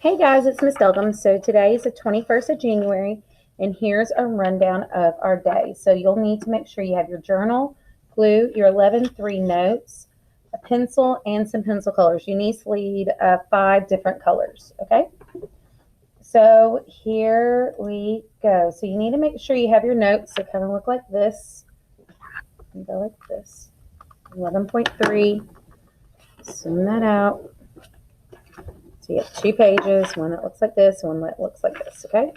Hey guys, it's Miss Delcambre. So today is the 21st of January, and here's a rundown of our day. So you'll need to make sure you have your journal, glue, your 11-3 notes, a pencil, and some pencil colors. You need to lead 5 different colors, okay? So here we go. So you need to make sure you have your notes. So kind of look like this. And go like this. 11.3. Zoom that out. So you have 2 pages, one that looks like this, one that looks like this, okay?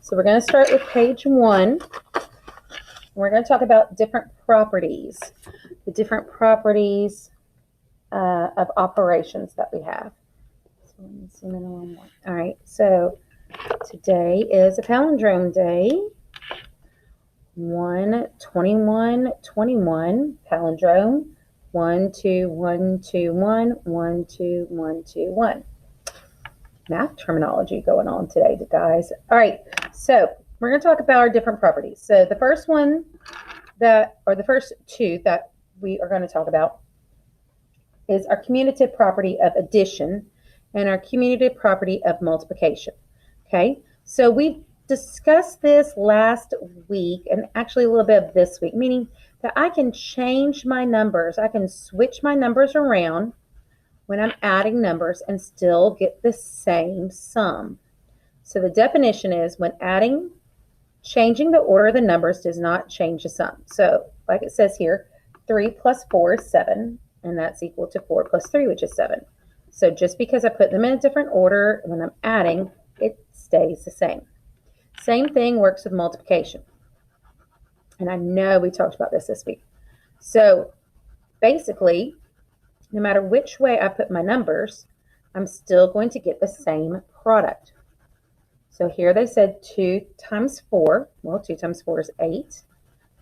So we're going to start with page 1. We're going to talk about different properties, the different properties of operations that we have. So let me zoom in a little more. All right, so today is a palindrome day. 1-21-21, palindrome, 1-2-1-2-1, 1-2-1-2-1. Math terminology going on today, guys. All right, so we're going to talk about our different properties. So the first one the first 2 that we are going to talk about is our commutative property of addition and our commutative property of multiplication. Okay, so we discussed this last week and actually a little bit of this week, meaning that I can change my numbers. I can switch my numbers around when I'm adding numbers and still get the same sum. So the definition is when adding, changing the order of the numbers does not change the sum. So like it says here, 3 plus 4 is 7, and that's equal to 4 plus 3, which is 7. So just because I put them in a different order, when I'm adding, it stays the same. Same thing works with multiplication. And I know we talked about this week. So basically, no matter which way I put my numbers, I'm still going to get the same product. So here they said 2 times 4. Well, 2 times 4 is 8.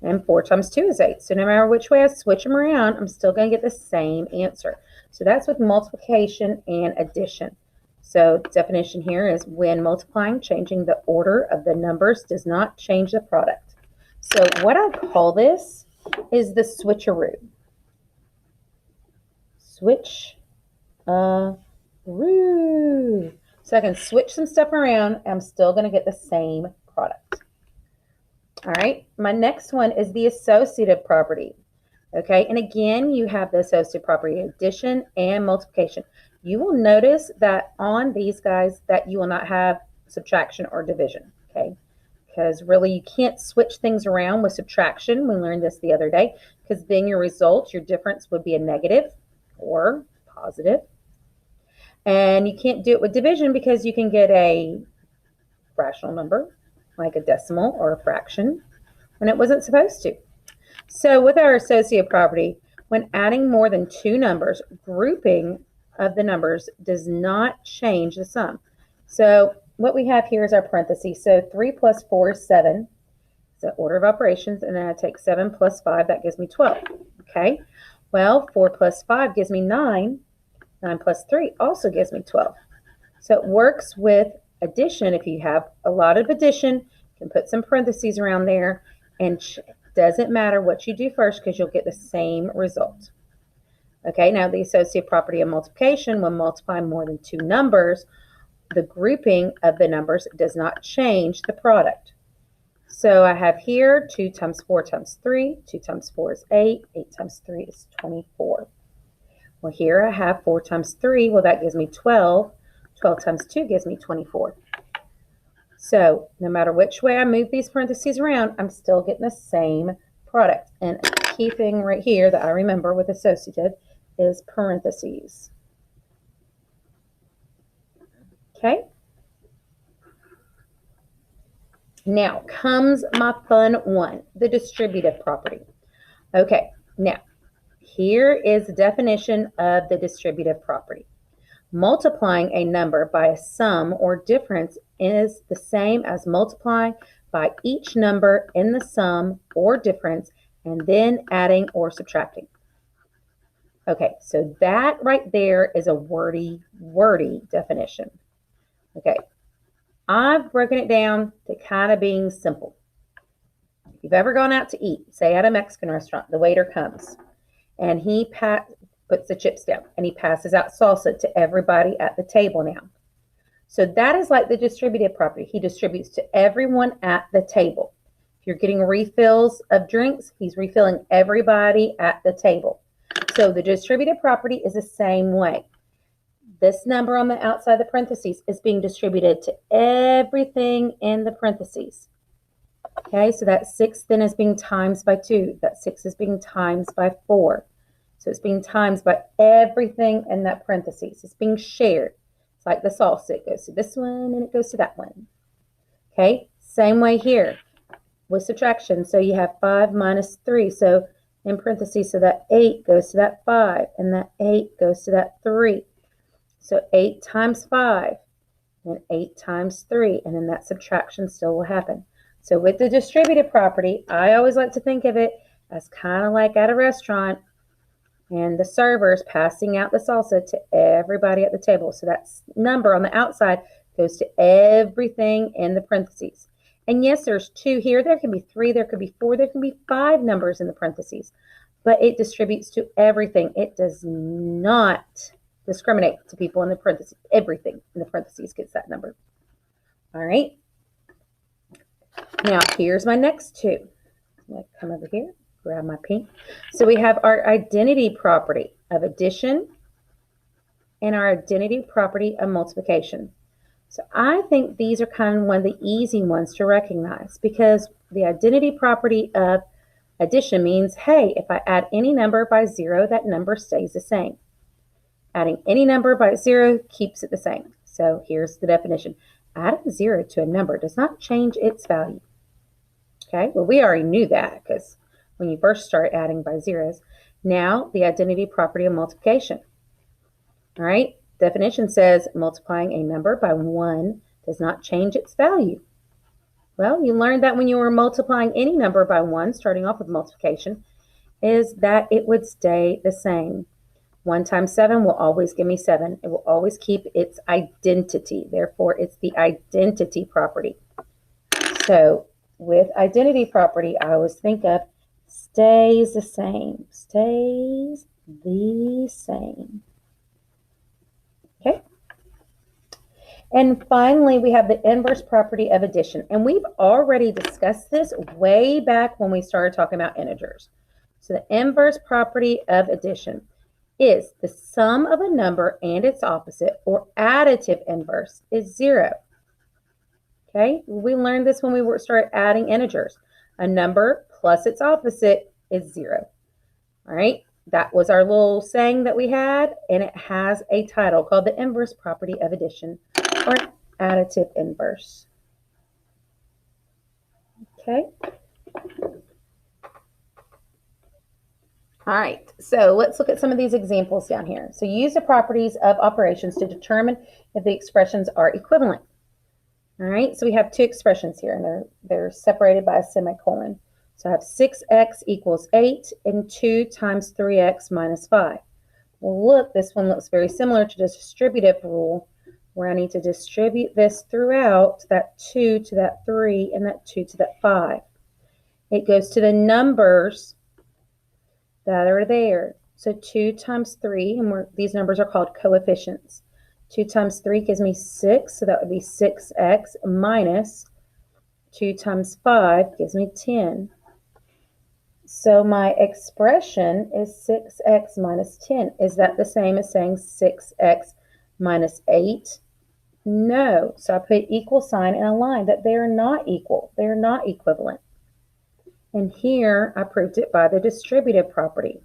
And 4 times 2 is 8. So no matter which way I switch them around, I'm still going to get the same answer. So that's with multiplication and addition. So the definition here is when multiplying, changing the order of the numbers does not change the product. So what I call this is the switcheroo. Switcheroo. So I can switch some stuff around and I'm still going to get the same product. All right, my next one is the associative property. Okay, and again, you have the associative property addition and multiplication. You will notice that on these guys that you will not have subtraction or division, okay? Because really you can't switch things around with subtraction. We learned this the other day, because then your result, your difference would be a negative or positive. And you can't do it with division because you can get a rational number, like a decimal or a fraction, when it wasn't supposed to. So with our associative property, when adding more than 2 numbers, grouping of the numbers does not change the sum. So what we have here is our parentheses. So 3 plus 4 is 7. It's the order of operations. And then I take 7 plus 5. That gives me 12. Okay. Well, 4 plus 5 gives me 9. 9 plus 3 also gives me 12. So it works with addition. If you have a lot of addition, you can put some parentheses around there, and doesn't matter what you do first because you'll get the same result. Okay, now the associative property of multiplication, when multiplying more than 2 numbers, the grouping of the numbers does not change the product. So I have here 2 times 4 times 3, 2 times 4 is 8, 8 times 3 is 24. Well, here I have 4 times 3, well, that gives me 12. 12 times 2 gives me 24. So no matter which way I move these parentheses around, I'm still getting the same product. And a key thing right here that I remember with associative is parentheses. Okay. Now comes my fun one, the distributive property. Okay, now here is the definition of the distributive property. Multiplying a number by a sum or difference is the same as multiplying by each number in the sum or difference and then adding or subtracting. Okay, so that right there is a wordy definition. Okay, I've broken it down to kind of being simple. If you've ever gone out to eat, say at a Mexican restaurant, the waiter comes and he puts the chips down and he passes out salsa to everybody at the table now. So that is like the distributive property. He distributes to everyone at the table. If you're getting refills of drinks, he's refilling everybody at the table. So the distributive property is the same way. This number on the outside of the parentheses is being distributed to everything in the parentheses. Okay, so that 6 then is being times by 2. That 6 is being times by 4. So it's being times by everything in that parentheses. It's being shared. It's like the salsa. It goes to this one and it goes to that one. Okay, same way here with subtraction. So you have 5 minus 3. So in parentheses, so that 8 goes to that 5, and that 8 goes to that 3. So 8 times 5, and 8 times 3, and then that subtraction still will happen. So with the distributive property, I always like to think of it as kind of like at a restaurant, and the server's passing out the salsa to everybody at the table. So that number on the outside goes to everything in the parentheses. And yes, there's 2 here. There can be 3. There could be 4. There can be 5 numbers in the parentheses. But it distributes to everything. It does not discriminate to people in the parentheses. Everything in the parentheses gets that number. All right. Now, here's my next 2. I'm going to come over here, grab my pink. So we have our identity property of addition and our identity property of multiplication. So I think these are kind of one of the easy ones to recognize, because the identity property of addition means, hey, if I add any number by 0, that number stays the same. Adding any number by 0 keeps it the same. So here's the definition. Adding 0 to a number does not change its value. Okay, well, we already knew that because when you first start adding by zeros. Now, the identity property of multiplication. All right, definition says multiplying a number by 1 does not change its value. Well, you learned that when you were multiplying any number by 1, starting off with multiplication, is that it would stay the same. 1 times 7 will always give me 7. It will always keep its identity. Therefore, it's the identity property. So with identity property, I always think of stays the same. Stays the same. Okay. And finally, we have the inverse property of addition. And we've already discussed this way back when we started talking about integers. So the inverse property of addition is the sum of a number and its opposite, or additive inverse, is 0. Okay, we learned this when we started adding integers. A number plus its opposite is 0. All right, that was our little saying that we had, and it has a title called the inverse property of addition, or additive inverse. Okay. All right, so let's look at some of these examples down here. So use the properties of operations to determine if the expressions are equivalent. All right, so we have 2 expressions here, and they're separated by a semicolon. So I have 6x equals 8 and 2 times 3x minus 5. Well, look, this one looks very similar to the distributive rule, where I need to distribute this throughout, that 2 to that 3 and that 2 to that 5. It goes to the numbers that are there. So 2 times 3, and these numbers are called coefficients. 2 times 3 gives me 6, so that would be 6x minus 2 times 5 gives me 10. So my expression is 6x minus 10. Is that the same as saying 6x minus 8? No. So I put equal sign in a line that they are not equal. They are not equivalent. And here I proved it by the distributive property.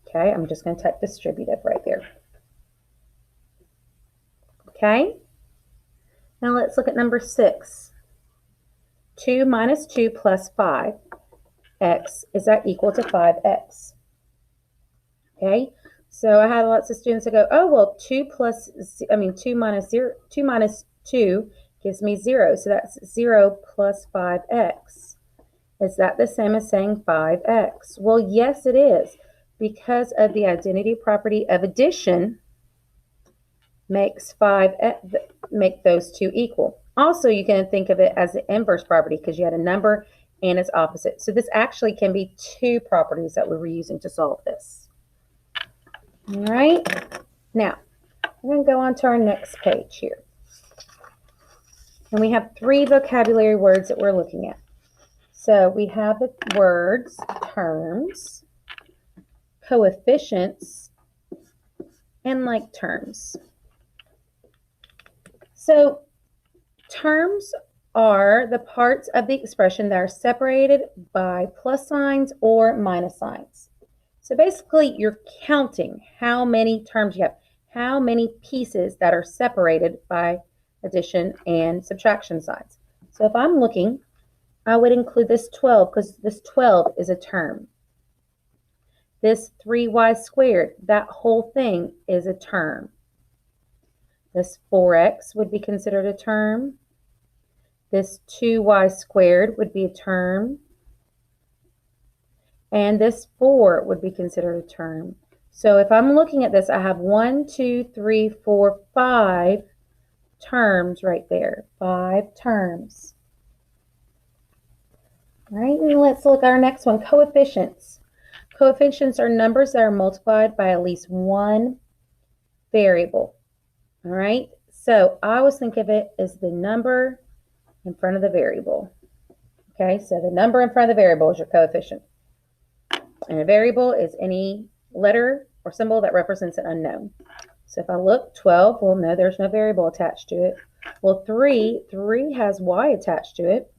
Okay, I'm just going to type distributive right there. Okay, now let's look at number 6. 2 minus 2 plus 5x, is that equal to 5x? Okay, so I had lots of students that go, oh, well, 2 minus 2 gives me 0, so that's 0 plus 5x. Is that the same as saying 5x? Well, yes, it is, because of the identity property of addition makes make those 2 equal. Also, you can think of it as the inverse property because you had a number and its opposite. So this actually can be 2 properties that we were using to solve this. All right. Now, we're going to go on to our next page here. And we have 3 vocabulary words that we're looking at. So we have the words terms, coefficients, and like terms. So terms are the parts of the expression that are separated by plus signs or minus signs. So basically, you're counting how many terms you have, how many pieces that are separated by addition and subtraction signs. So if I'm looking, I would include this 12 because this 12 is a term. This 3y squared, that whole thing is a term. This 4x would be considered a term. This 2y squared would be a term. And this 4 would be considered a term. So if I'm looking at this, I have 1, 2, 3, 4, 5 terms right there. 5 terms. All right, and let's look at our next one, coefficients. Coefficients are numbers that are multiplied by at least one variable. All right, so I always think of it as the number in front of the variable. Okay, so the number in front of the variable is your coefficient. And a variable is any letter or symbol that represents an unknown. So if I look, 12, well, no, there's no variable attached to it. Well, 3 has y attached to it.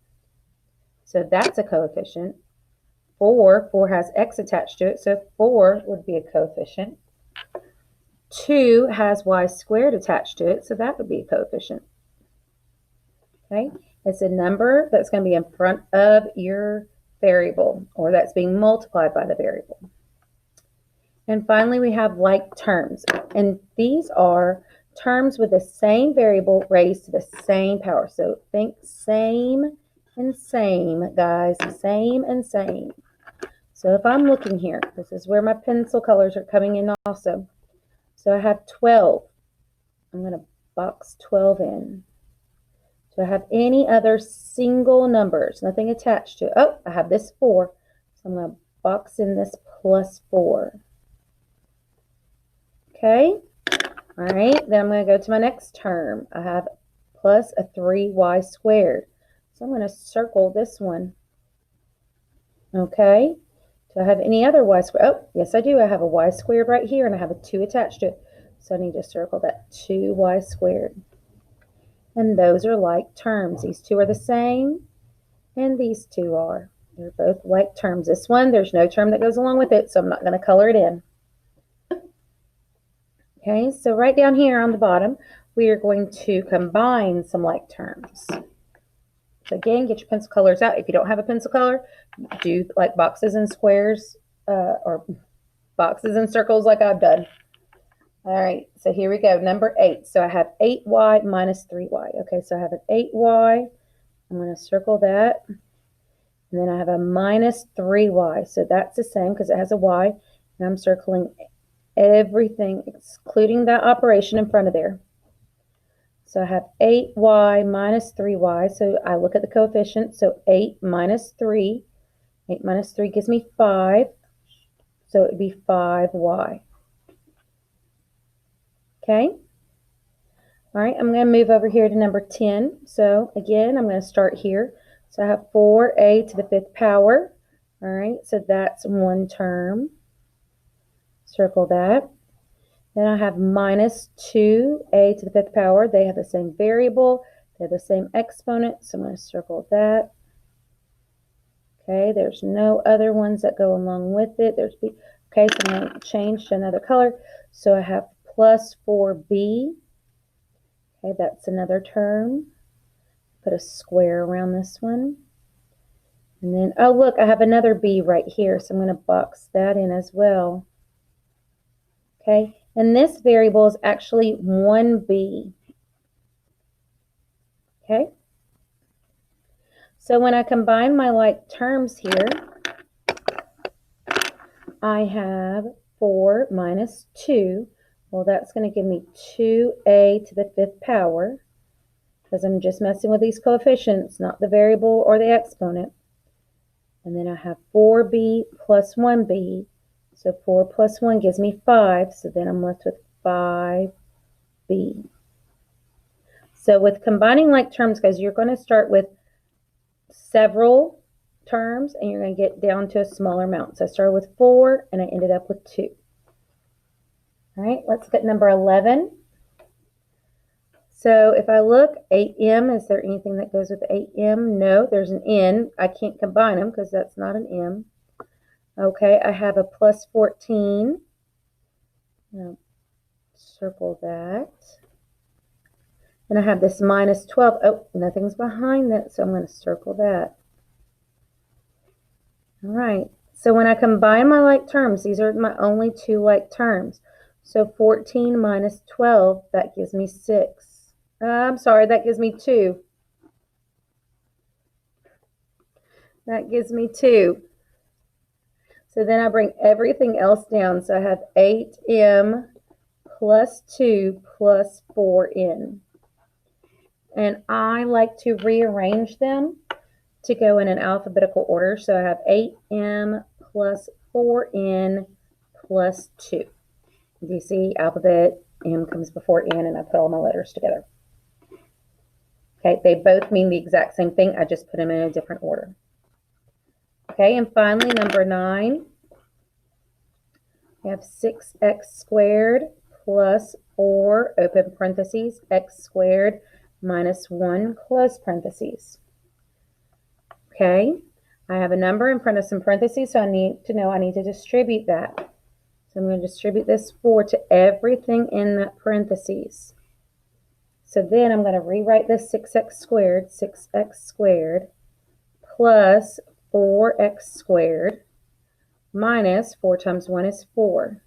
So that's a coefficient. 4 has x attached to it. So 4 would be a coefficient. 2 has y squared attached to it. So that would be a coefficient. Okay, it's a number that's going to be in front of your variable, or that's being multiplied by the variable. And finally, we have like terms. And these are terms with the same variable raised to the same power. So think same and same, guys. Same and same. So if I'm looking here, this is where my pencil colors are coming in also. So I have 12. I'm going to box 12 in. Do I have any other single numbers? Nothing attached to it. Oh, I have this 4. So I'm going to box in this plus 4. Okay. All right. Then I'm going to go to my next term. I have plus a 3y squared. So I'm going to circle this one. Okay. Do I have any other y squared? Oh, yes, I do. I have a y squared right here, and I have a 2 attached to it. So I need to circle that 2y squared. And those are like terms. These 2 are the same, and these 2 are. They're both like terms. This one, there's no term that goes along with it, so I'm not going to color it in. Okay, so right down here on the bottom, we are going to combine some like terms. So again, get your pencil colors out. If you don't have a pencil color, do like boxes and squares or boxes and circles like I've done. All right, so here we go, number 8. So I have 8y minus 3y. Okay, so I have an 8y. I'm going to circle that. And then I have a minus 3y. So that's the same because it has a y. And I'm circling everything, excluding that operation in front of there. So I have 8y minus 3y. So I look at the coefficient. So 8 minus 3. 8 minus 3 gives me 5. So it would be 5y. Okay. All right, I'm going to move over here to number 10. So again, I'm going to start here. So I have 4a to the 5th power. All right, so that's one term. Circle that. Then I have minus 2a to the 5th power. They have the same variable. They have the same exponent. So I'm going to circle that. Okay, there's no other ones that go along with it. There's b. Okay, so I'm going to change to another color. So I have plus 4b. Okay, that's another term. Put a square around this one. And then, oh, look, I have another b right here. So I'm going to box that in as well. Okay, and this variable is actually 1b. Okay. So when I combine my like terms here, I have 4 minus 2. Well, that's going to give me 2a to the 5th power, because I'm just messing with these coefficients, not the variable or the exponent. And then I have 4b plus 1b. So 4 plus 1 gives me 5. So then I'm left with 5b. So with combining like terms, guys, you're going to start with several terms and you're going to get down to a smaller amount. So I started with 4 and I ended up with 2. All right, let's get number 11. So if I look, 8m, is there anything that goes with 8m? No, there's an n. I can't combine them because that's not an m. Okay, I have a plus 14. Now, circle that. And I have this minus 12. Oh, nothing's behind that, so I'm going to circle that. All right, so when I combine my like terms, these are my only 2 like terms. So 14 minus 12, that gives me 6. I'm sorry, that gives me 2. That gives me 2. So then I bring everything else down. So I have 8m plus 2 plus 4n. And I like to rearrange them to go in an alphabetical order. So I have 8m plus 4n plus 2. Do you see alphabet m comes before n and I put all my letters together. Okay, they both mean the exact same thing. I just put them in a different order. Okay, and finally, number 9. We have 6x squared plus 4, open parentheses, x squared minus 1, close parentheses. Okay, I have a number in front of some parentheses, so I need to distribute that. So I'm going to distribute this 4 to everything in that parentheses. So then I'm going to rewrite this 6x squared plus 4x squared minus 4 times 1 is 4.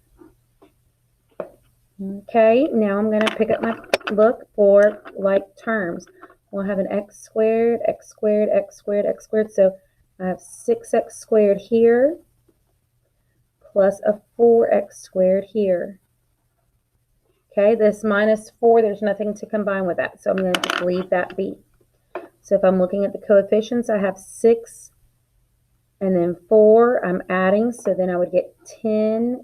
Okay, now I'm going to pick up my book for like terms. We'll have an x squared, x squared, x squared, x squared. So I have 6x squared here plus a 4x squared here. Okay, this minus 4, there's nothing to combine with that, so I'm going to just leave that be. So if I'm looking at the coefficients, I have 6 and then 4 I'm adding, so then I would get 10x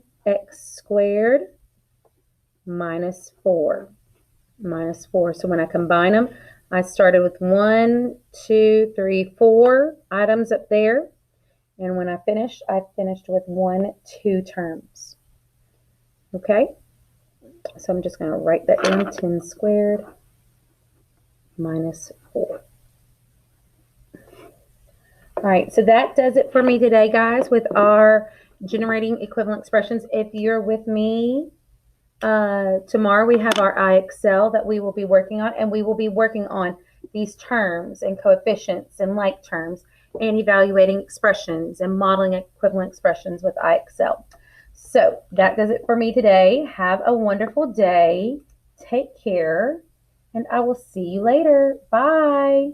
squared minus 4. Minus 4. So when I combine them, I started with 1, 2, 3, 4 items up there. And when I finished with 1, 2 terms. Okay? So I'm just going to write that in, 10 squared minus 4. All right, so that does it for me today, guys, with our generating equivalent expressions. If you're with me, tomorrow we have our IXL that we will be working on, and we will be working on these terms and coefficients and like terms and evaluating expressions and modeling equivalent expressions with IXL. So that does it for me today. Have a wonderful day. Take care, and I will see you later. Bye.